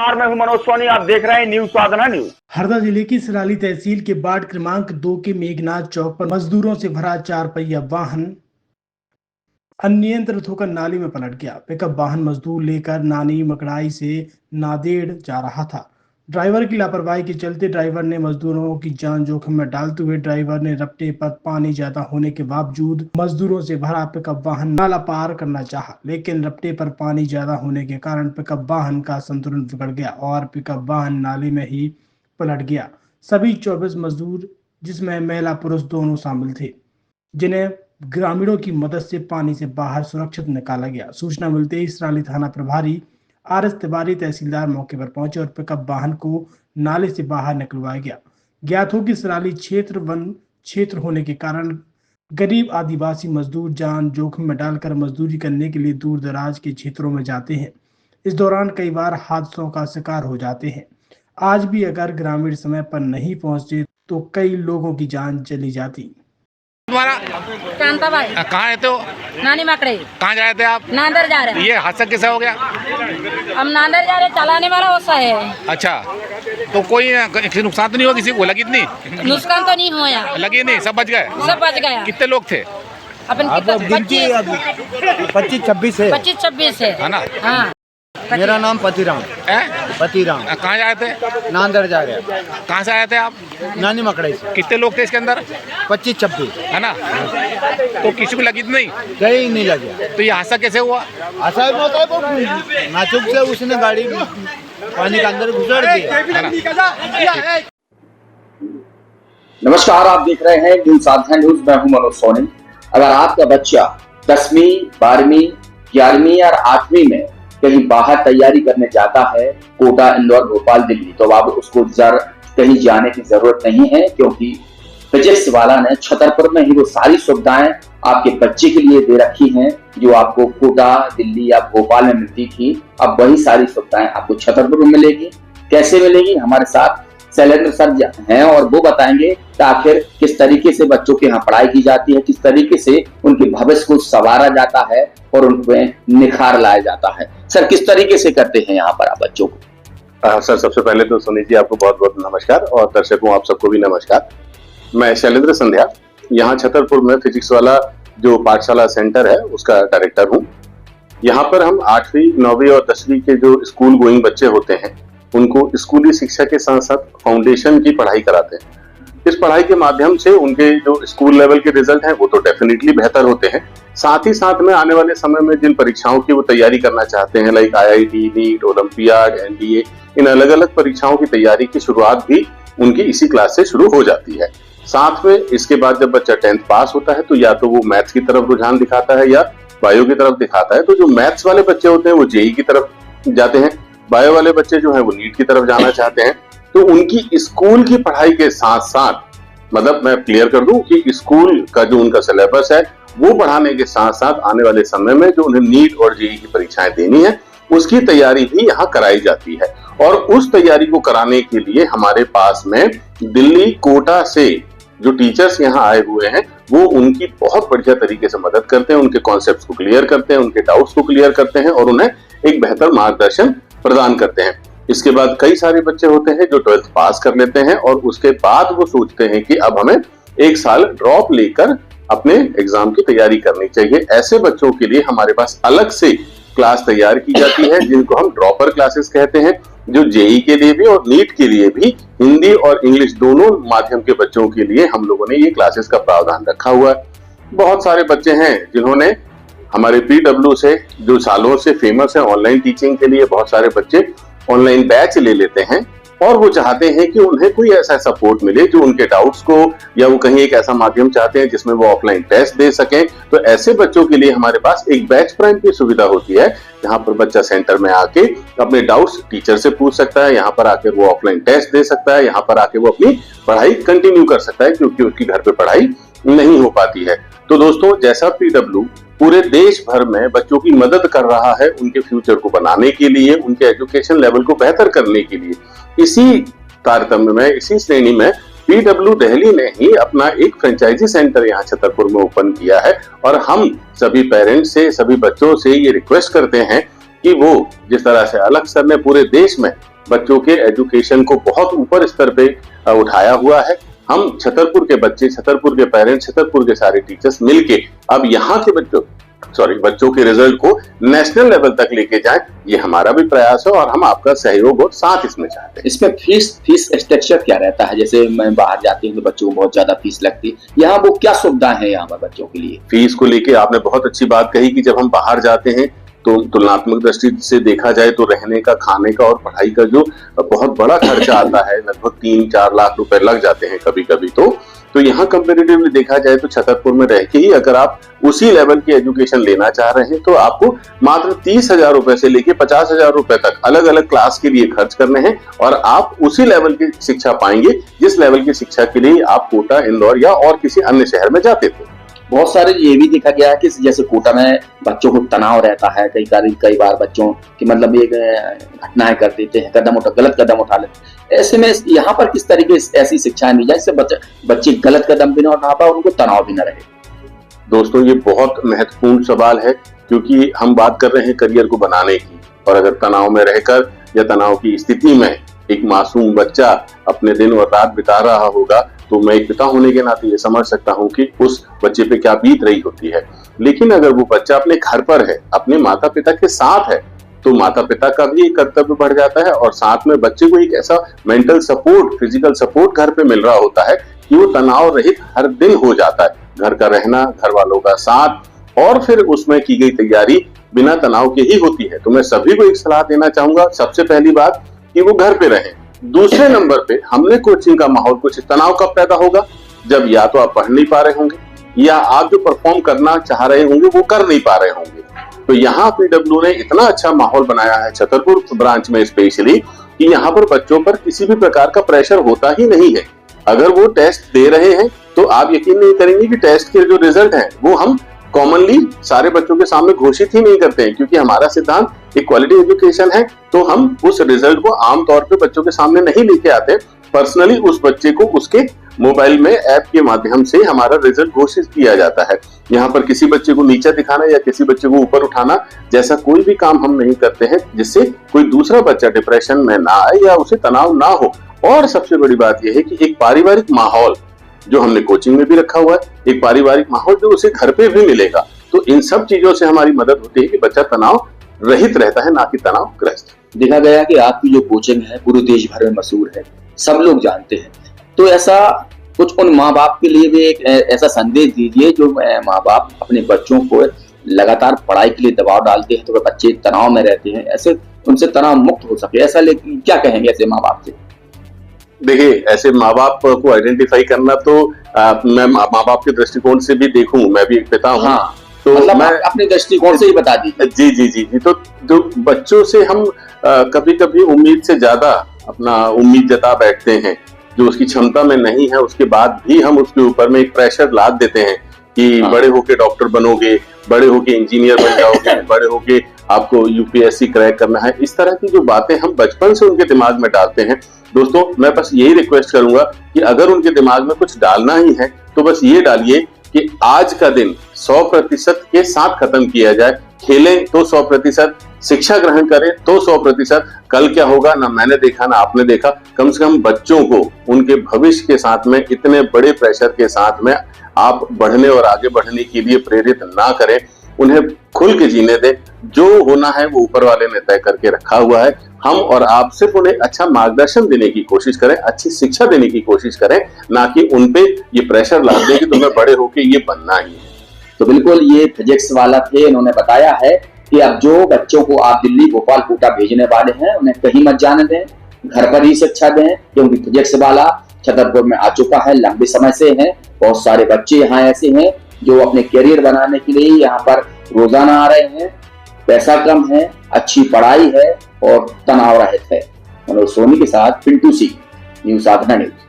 नमस्कार, मैं हूं मनोज सोनी। आप देख रहे हैं न्यूज साधना न्यूज। हरदा जिले की सराली तहसील के वार्ड क्रमांक 2 के मेघनाथ चौक पर मजदूरों से भरा 4 पहिया वाहन अनियंत्रित होकर नाली में पलट गया। पिकअप वाहन मजदूर लेकर नानी मकड़ाई से नांदेड़ जा रहा था। ड्राइवर की लापरवाही के चलते ड्राइवर ने मजदूरों की जान जोखिम में डालते हुए ड्राइवर ने रपटे पर पानी ज्यादा होने के बावजूद मजदूरों से भरा पिकअप वाहन नाला पार करना चाहा, लेकिन रपटे पर पानी ज्यादा होने के कारण पिकअप वाहन का संतुलन बिगड़ गया और पिकअप वाहन नाले में ही पलट गया। सभी 24 मजदूर, जिसमें महिला पुरुष दोनों शामिल थे, जिन्हें ग्रामीणों की मदद से पानी से बाहर सुरक्षित निकाला गया। सूचना मिलते ही सराली थाना प्रभारी आर.एस. तिवारी तहसीलदार मौके पर पहुंचे और पिकअप वाहन को नाले से बाहर निकलवाया गया। ज्ञात हो कि सराली क्षेत्र वन क्षेत्र होने के कारण गरीब आदिवासी मजदूर जान जोखिम में डालकर मजदूरी करने के लिए दूर दराज के क्षेत्रों में जाते हैं। इस दौरान कई बार हादसों का शिकार हो जाते हैं। आज भी अगर ग्रामीण समय पर नहीं पहुंचे तो कई लोगों की जान चली जाती। तुम्हारा कांताबाई कहाँ रहते हो? नानी मकड़े। कहाँ जा रहे थे आप? नांदर जा रहे हैं। ये हादसा कैसा हो गया? हम नांदर जा रहे, चलाने वाला वैसा है। अच्छा, तो कोई नुकसान तो नहीं हुआ? किसी को लगी? इतनी नुकसान तो नहीं हुआ, लगी नहीं, सब बच गए? सब बच गया। कितने लोग थे? अपन 25-26 है। 25-26 है ना? हाँ। मेरा नाम पतिराम। पतिराम। कहाँ जा रहे थे? नांदर जा रहे हैं। कहाँ से आए थे आप? नानी मकड़े से। कितने लोग थे इसके अंदर? 25-26 है ना? तो किसी को लगी नहीं? कहीं नहीं लगे। तो ये हादसा कैसे हुआ? ऐसा होता है वो नाचुक से उसने गाड़ी पानी के अंदर घुसड़ दी। नमस्कार, आप देख रहे हैं न्यूज साधना न्यूज। मैं हूं मनोज सोनी। अगर आपका बच्चा 10वीं, 12वीं, 11वीं और 8वीं में कहीं बाहर तैयारी करने जाता है, कोटा, इंदौर, भोपाल, दिल्ली, तो अब उसको कहीं जाने की जरूरत नहीं है, क्योंकि फिजिक्स वाला ने छतरपुर में ही वो सारी सुविधाएं आपके बच्चे के लिए दे रखी हैं जो आपको कोटा, दिल्ली या भोपाल में मिलती थी। अब वही सारी सुविधाएं आपको छतरपुर में मिलेगी। कैसे मिलेगी? हमारे साथ शैलेंद्र सर हैं और वो बताएंगे कि आखिर किस तरीके से बच्चों के यहाँ पढ़ाई की जाती है, किस तरीके से उनके भविष्य को संवारा जाता है और उनमें निखार लाया जाता है। सर, किस तरीके से करते हैं यहाँ पर आप बच्चों को? सर, सबसे पहले तो सुनी जी आपको बहुत बहुत नमस्कार और दर्शकों आप सबको भी नमस्कार। मैं शैलेंद्र संध्या, यहाँ छतरपुर में फिजिक्स वाला जो पाठशाला सेंटर है उसका डायरेक्टर हूँ। यहाँ पर हम 8वीं, 9वीं और 10वीं के जो स्कूल गोइंग बच्चे होते हैं उनको स्कूली शिक्षा के साथ साथ फाउंडेशन की पढ़ाई कराते हैं। इस पढ़ाई के माध्यम से उनके जो स्कूल लेवल के रिजल्ट हैं वो तो डेफिनेटली बेहतर होते हैं। साथ ही साथ में आने वाले समय में जिन परीक्षाओं की वो तैयारी करना चाहते हैं, like IIT, NEET, olympiad, NDA, इन अलग अलग परीक्षाओं की तैयारी की शुरुआत भी उनकी इसी क्लास से शुरू हो जाती है। साथ में इसके बाद जब बच्चा 10th पास होता है तो या तो वो मैथ्स की तरफ रुझान दिखाता है या बायो की तरफ दिखाता है। तो जो मैथ्स वाले बच्चे होते हैं वो JEE की तरफ जाते हैं, बायो वाले बच्चे जो है वो नीट की तरफ जाना चाहते हैं। तो उनकी स्कूल की पढ़ाई के साथ साथ, मतलब मैं क्लियर कर दूं कि स्कूल का जो उनका सिलेबस है वो पढ़ाने के साथ साथ आने वाले समय में जो उन्हें नीट और JEE की परीक्षाएं देनी है उसकी तैयारी भी यहाँ कराई जाती है। और उस तैयारी को कराने के लिए हमारे पास में दिल्ली, कोटा से जो टीचर्स यहाँ आए हुए हैं वो उनकी बहुत बढ़िया तरीके से मदद करते हैं, उनके कॉन्सेप्ट्स को क्लियर करते हैं, उनके डाउट्स को क्लियर करते हैं और उन्हें एक बेहतर मार्गदर्शन प्रदान करते हैं। इसके बाद कई सारे बच्चे होते हैं जो 12th पास कर लेते हैं और उसके बाद वो सोचते हैं कि अब हमें 1 साल ड्रॉप लेकर अपने एग्जाम की तैयारी करनी चाहिए। ऐसे बच्चों के लिए हमारे पास अलग से क्लास तैयार की जाती है जिनको हम ड्रॉपर क्लासेस कहते हैं, जो JEE के लिए भी और नीट के लिए भी हिंदी और इंग्लिश दोनों माध्यम के बच्चों के लिए हम लोगों ने ये क्लासेस का प्रावधान रखा हुआ है। बहुत सारे बच्चे हैं जिन्होंने हमारे PW से जो सालों से फेमस है ऑनलाइन टीचिंग के लिए, बहुत सारे बच्चे ऑनलाइन बैच ले लेते हैं और वो चाहते हैं कि उन्हें कोई ऐसा सपोर्ट मिले जो उनके डाउट्स को, या वो कहीं एक ऐसा माध्यम चाहते हैं जिसमें वो ऑफलाइन टेस्ट दे सकें। तो ऐसे बच्चों के लिए हमारे पास एक बैच प्राइम की सुविधा होती है जहां पर बच्चा सेंटर में आके अपने डाउट्स टीचर से पूछ सकता है, यहाँ पर आके वो ऑफलाइन टेस्ट दे सकता है, यहाँ पर आके वो अपनी पढ़ाई कंटिन्यू कर सकता है क्योंकि उसकी घर पे पढ़ाई नहीं हो पाती है। तो दोस्तों, जैसा PW पूरे देश भर में बच्चों की मदद कर रहा है उनके फ्यूचर को बनाने के लिए, उनके एजुकेशन लेवल को बेहतर करने के लिए, इसी तारतम्य में, इसी श्रेणी में PW दिल्ली ने ही अपना एक फ्रेंचाइजी सेंटर यहाँ छतरपुर में ओपन किया है और हम सभी पेरेंट्स से, सभी बच्चों से ये रिक्वेस्ट करते हैं कि वो जिस तरह से अलग सर ने पूरे देश में बच्चों के एजुकेशन को बहुत ऊपर स्तर पे उठाया हुआ है, हम छतरपुर के बच्चे, छतरपुर के पेरेंट्स, छतरपुर के सारे टीचर्स मिलके अब यहाँ के बच्चों के रिजल्ट को नेशनल लेवल तक लेके जाएं, ये हमारा भी प्रयास है और हम आपका सहयोग और साथ इसमें चाहते हैं। इसमें फीस स्ट्रक्चर क्या रहता है? जैसे मैं बाहर जाती हूँ तो बच्चों को बहुत ज्यादा फीस लगती है, यहाँ वो क्या सुविधा है यहाँ पर बच्चों के लिए? फीस को लेके आपने बहुत अच्छी बात कही कि जब हम बाहर जाते हैं तो तुलनात्मक दृष्टि से देखा जाए तो रहने का, खाने का और पढ़ाई का जो बहुत बड़ा खर्चा आता है, लगभग 3-4 लाख रुपए लग जाते हैं कभी कभी। तो यहाँ कंपेरेटिवली देखा जाए तो छतरपुर में रह के ही अगर आप उसी लेवल की एजुकेशन लेना चाह रहे हैं तो आपको मात्र 30,000 रुपए से लेके 50,000 रुपए तक अलग अलग क्लास के लिए खर्च करने हैं और आप उसी लेवल की शिक्षा पाएंगे जिस लेवल की शिक्षा के लिए आप कोटा, इंदौर या और किसी अन्य शहर में जाते थे। बहुत सारे ये भी देखा गया है कि जैसे कोटा में बच्चों को तनाव रहता है, कई बार बच्चों की मतलब ये घटनाएं कर देते हैं, गलत कदम उठा लेते हैं। ऐसे में यहाँ पर किस तरीके से ऐसी शिक्षाएं दी जाए जिससे बच्चे गलत कदम भी ना उठा पाए, उनको तनाव भी ना रहे? दोस्तों, ये बहुत महत्वपूर्ण सवाल है क्योंकि हम बात कर रहे हैं करियर को बनाने की, और अगर तनाव में रहकर या तनाव की स्थिति में एक मासूम बच्चा अपने दिन और रात बिता रहा होगा तो मैं एक पिता होने के नाते ये समझ सकता हूँ कि उस बच्चे पे क्या बीत रही होती है। लेकिन अगर वो बच्चा अपने घर पर है, अपने माता पिता के साथ है, तो माता पिता का भी एक कर्तव्य बढ़ जाता है और साथ में बच्चे को एक ऐसा मेंटल सपोर्ट, फिजिकल सपोर्ट घर पे मिल रहा होता है कि वो तनाव रहित हर दिन हो जाता है। घर का रहना, घर वालों का साथ और फिर उसमें की गई तैयारी बिना तनाव के ही होती है। तो मैं सभी को एक सलाह देना चाहूंगा, सबसे पहली बात कि वो घर पे रहें। दूसरे नंबर पे हमने कोचिंग का माहौल, कुछ तनाव कब पैदा होगा? जब या तो आप पढ़ नहीं पा रहे होंगे या आप जो परफॉर्म करना चाह रहे होंगे वो कर नहीं पा रहे होंगे। तो यहाँ पीडब्ल्यू ने इतना अच्छा माहौल बनाया है छतरपुर ब्रांच में स्पेशली कि यहाँ पर बच्चों पर किसी भी प्रकार का प्रेशर होता ही नहीं है। अगर वो टेस्ट दे रहे हैं तो आप यकीन नहीं करेंगे कि टेस्ट के जो रिजल्ट हैं वो हम कॉमनली सारे बच्चों के सामने घोषित ही नहीं करते हैं, क्योंकि हमारा सिद्धांत एक क्वालिटी एजुकेशन है। तो हम उस रिजल्ट को आमतौर पे बच्चों के सामने नहीं लेके आते, पर्सनली उस बच्चे को उसके मोबाइल में ऐप के माध्यम से हमारा रिजल्ट घोषित किया जाता है। यहाँ पर किसी बच्चे को नीचा दिखाना या किसी बच्चे को ऊपर उठाना जैसा कोई भी काम हम नहीं करते हैं जिससे कोई दूसरा बच्चा डिप्रेशन में ना आए या उसे तनाव ना हो। और सबसे बड़ी बात यह है कि एक पारिवारिक माहौल जो हमने कोचिंग में भी रखा हुआ है, एक पारिवारिक माहौल जो उसे घर पे भी मिलेगा। तो इन सब चीजों से हमारी मदद होती है कि बच्चा तनाव रहित रहता है, ना कि तनावग्रस्त। देखा गया कि आपकी जो कोचिंग है पूरे देश भर में मशहूर है, सब लोग जानते हैं। तो ऐसा कुछ उन माँ बाप के लिए भी एक ऐसा संदेश दीजिए जो माँ बाप अपने बच्चों को लगातार पढ़ाई के लिए दबाव डालते हैं तो वे बच्चे तनाव में रहते हैं, ऐसे उनसे तनाव मुक्त हो सके, ऐसा क्या कहेंगे ऐसे माँ बाप से? देखिए, ऐसे माँ बाप को आइडेंटिफाई करना तो मैं माँ बाप के दृष्टिकोण से भी देखूं, मैं भी एक पिता हूँ। हाँ, तो मतलब मैं अपने दृष्टिकोण से ही बता दीजिए। जी जी जी जी। तो जो बच्चों से हम कभी कभी उम्मीद से ज्यादा अपना उम्मीद जता बैठते हैं जो उसकी क्षमता में नहीं है, उसके बाद भी हम उसके ऊपर में एक प्रेशर लाद देते हैं कि बड़े होके डॉक्टर बनोगे, बड़े होके इंजीनियर बन जाओगे, बड़े होके आपको यूपीएससी क्रैक करना है। इस तरह की जो बातें हम बचपन से उनके दिमाग में डालते हैं, दोस्तों मैं बस यही रिक्वेस्ट करूंगा कि अगर उनके दिमाग में कुछ डालना ही है तो बस ये डालिए कि आज का दिन 100% के साथ खत्म किया जाए। खेलें तो 100%, शिक्षा ग्रहण करें तो 100%। कल क्या होगा ना मैंने देखा ना आपने देखा। कम से कम बच्चों को उनके भविष्य के साथ में इतने बड़े प्रेशर के साथ में आप बढ़ने और आगे बढ़ने के लिए प्रेरित ना करें, उन्हें खुल के जीने दें। जो होना है वो ऊपर वाले ने तय करके रखा हुआ है। हम और आप सिर्फ उन्हें अच्छा मार्गदर्शन देने की कोशिश करें, अच्छी शिक्षा देने की कोशिश करें, ना कि उनपे ये प्रेशर ला दें कि तुम्हें बड़े होके ये बनना ही है। तो बिल्कुल ये फिजिक्स वाला थे, इन्होंने बताया है कि अब जो बच्चों को आप दिल्ली, भोपाल, कोटा भेजने वाले हैं उन्हें कहीं मत जाने दें, घर पर ही शिक्षा दें, क्योंकि फिजिक्स वाला छतरपुर में आ चुका है, लंबे समय से है। बहुत सारे बच्चे यहाँ ऐसे हैं जो अपने करियर बनाने के लिए यहाँ पर रोजाना आ रहे हैं। पैसा कम है, अच्छी पढ़ाई है और तनाव रहित है। मनोज सोनी के साथ पिंटू सिंह, न्यूज़ साधना न्यूज़।